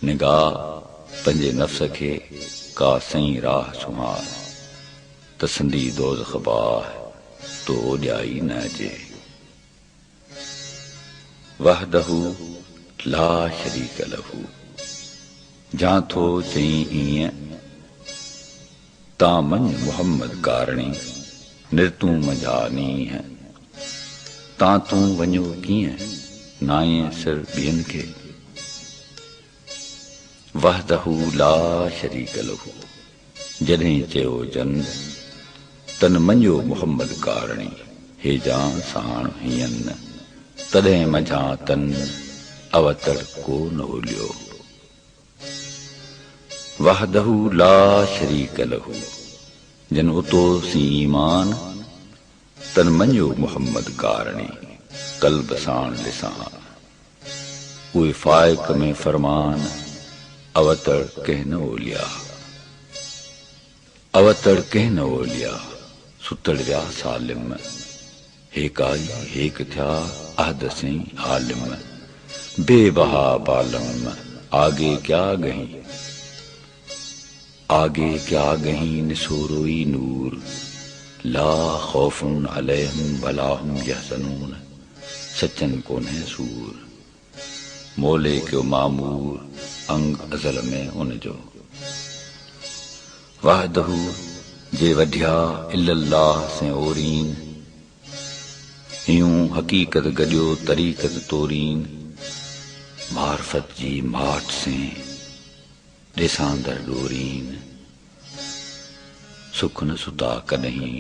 निगाह पंजे नफ्स खे का सही राह सुहार, तसंदी दोज़ख बाह तो ओॼाई न अचे। वहदहू ला शरीक लहू, जां थो चई ईअं तां मन मुहम्मद कारणी, निरतूं मंझा नीह तां तूं वञो कीअं नाए सिर ॿियनि खे। वहदहू ला शरीक लहू, जॾहिं चयो जन तन मञियो मुहम्मद कारणी, हे जां साण हीअं तॾहिं मंझां तन अवतड़ को न होलियो। वहदहू ला शरीक लहू, जन उतो सी ईमान तन मञियो मुहम्मद कारणी, कल्ब साण लिसान उहे फाइक में फरमान अवतड़ कंहिं न ओलिया। अवतड़ कंहिं न ओलिया, सुतड़ विया सालिम, हेकाई हेक थिया अहद से आलिम, बेबहा बालम आगे क्या गहीं, आगे क्या गहीं निसोरोई नूर, ला खौफुन अलैहिम वलाहुम यहज़नून, सचन कोन्हे सूर, मोले क्यों मामूर अंग अज़ल में उनजो। वहदहू जे वढिया इल्लल्लाह से ओरीन, यूं हकीकत गॾियो तरीक़त तोरीन, मार्फत जी माठ से ॾिसांदड़ डोरीन, सुख न सुता कॾहिं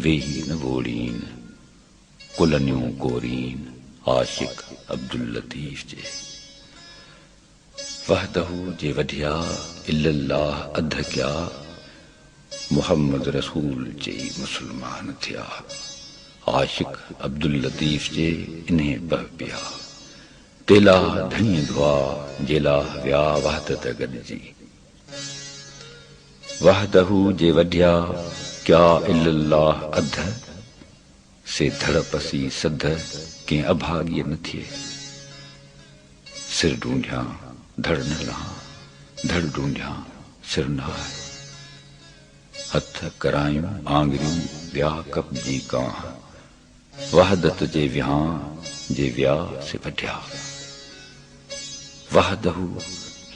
वेही न वोड़ीन, कुलनियूं कोरीन आशिक अब्दुल लतीफ़ जे। वहदहू जे वढिया इल्लल्लाह अध क्या, मुहम्मद रसूल चई मुसलमान थिया, आशिक अब्दुल लतीफ़ जे इन्हें बह पिया, तेला धणी दुआ जेला विया वहदत गॾिजी। वहदहू जे वढिया क्या इल्लल्लाह अध, से धड़पसी सध कंहिं अभाॻीअ न थिए, सिर ढूंढियां धड़ न लहां, धड़ ढूंढियां सिर न आहे, हथ करायूं आंगरियूं विया कपजी कां, वहदत जे विहां जे विया से वढिया। वहदहू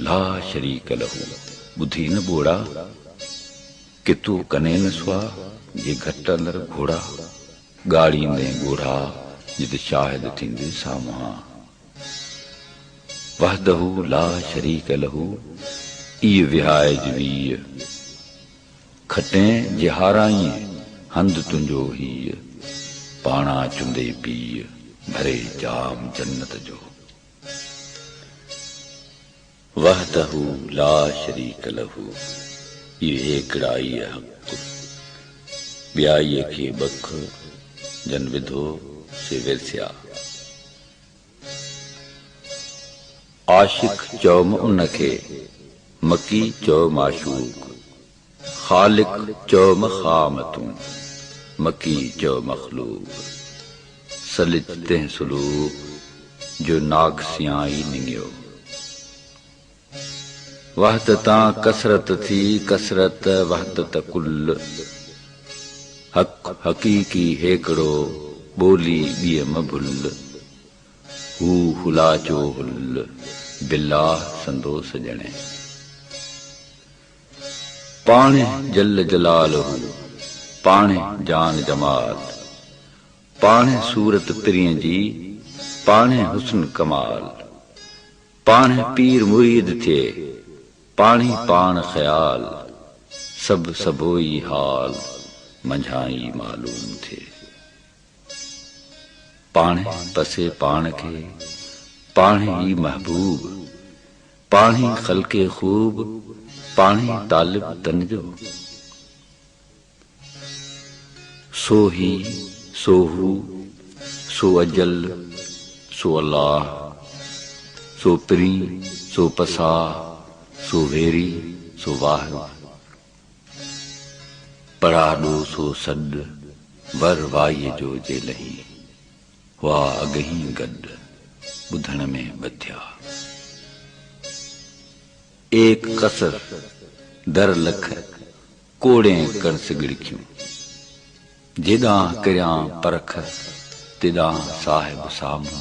ला शरीक लहू, ॿुधी न ॿोड़ा कितू कने न सुआ जे घट अंदर घोड़ा, ॻाड़ींदे ॻोढ़ा जिते शाहिद थींदे साम्हूं। वहदहू ला शरीक लहू, इह विहाइज वीह, खटें जे हाराई हंध तुंहिंजो हीअ, पाणा चुंदे पीउ भरे जाम जन्नत जो। वहदहू ला शरीक लहू, ये हिकिड़ाई हक़, ॿियाईअ खे बख जन विधो से विरसिया। आशिक चौम उनखे, मकी चौ माशूक, खालिक चौम खामतूं, मकी चौ मखलूक, सलिज तंहिं सुलूक जो नाक़सियाई निंगियो। वहदतां कसरत थी कसरत वहदत कुल, हक़ हक़ीक़ी हेकड़ो ॿोली ॿिए मभुल, हू हुलाचो हुल बिल्लाह संदो सजणे। पाणे जल जलालहू, पाणे जान जमाल, पाणे सूरत पिरीअ जी, पाणे हुस्न कमाल, पाणे पीर मुरीद थिए, पाणी पाण ख़याल, सब सबोई हाल मंझाई मालूम थिए। पाणे पसे पाण खे, पाणे ई महबूब, पाणे ख़ल्क़े खूब, पाणे तालिब तन जो। सो ही सो हू सो अजल सो अल्लाह, सो परी सो पसा सो वेरी सो वाह, पराडो सो सॾ वर वाईअ जो जे लही, वाह अगही गॾ ॿुधण में ॿधिया। एक कसर दर लख कोड़े कर सिगड़िक्यूं जेदा करिया परख तेदा साहिब सामू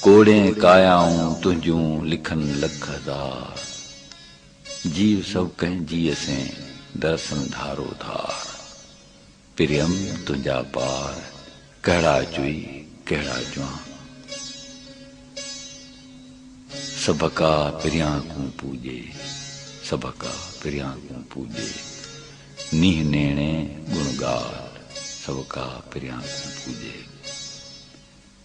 कोड़े कायाऊं तुझूं लिखन लख हजार जीव सब कह जी से दर्शन धारो धार प्रियम तुझा पार कहड़ा चुई कहड़ा जुआ सबका प्रिया को पूजे सबका प्रिया को पूजे नीह नेणे गुणगाल सबका प्रिया को पूजे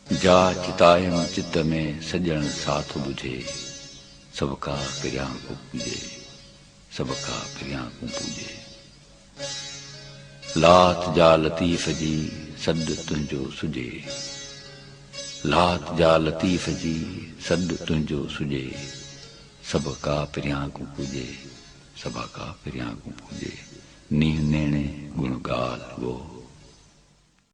जा चितायम चित्त में सजन साथ बुझे सबका प्रिया को पूजे सबका प्रिया को पूजे लात जा लतीफ जी सद तुंजो सुजे लात जा लतीफ जी सद तुंजो सुजे सबका प्रिया को पूजे सबका प्रिया को पूजे नीह नेणे गुणगाल वो